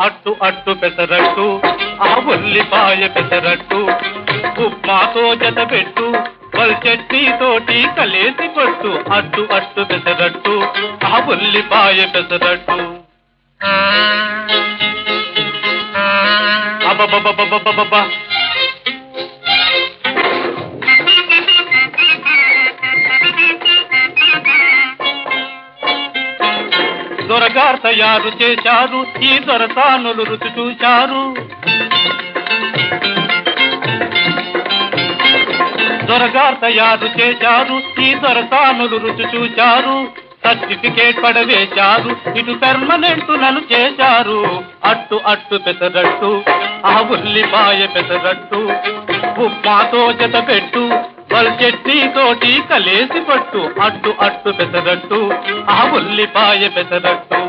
అట్టు అట్టు పెసరట్టు ఆ ఉల్లిపాయ పెసరట్టు ఉప్మాతో జత పెట్టు పల్ చట్నీతోటి కలేసి పట్టు అట్టు అట్టు పెసరట్టు ఆ ఉల్లిపాయ పెసరట్టు అబ్బబ్బబ్బబ్బబ్బబ్బ దొరగారు తయారు చేశారు ఈ దొరసానులు రుచి చూశారు దొరగారు తయారు చేశారు ఈ దొరసానులు రుచి చూశారు సర్టిఫికేట్ పడవేశారు ఇటు పర్మనెంట్ నన్ను చేశారు అట్టు అట్టు పెసరట్టు ఆ ఉల్లిపాయ పెసరట్టు ఉప్మాతో జత పెట్టు పల్ చట్నీతోటి కలేసి పట్టు అట్టు అట్టు పెసరట్టు ఆ ఉల్లిపాయ పెసరట్టు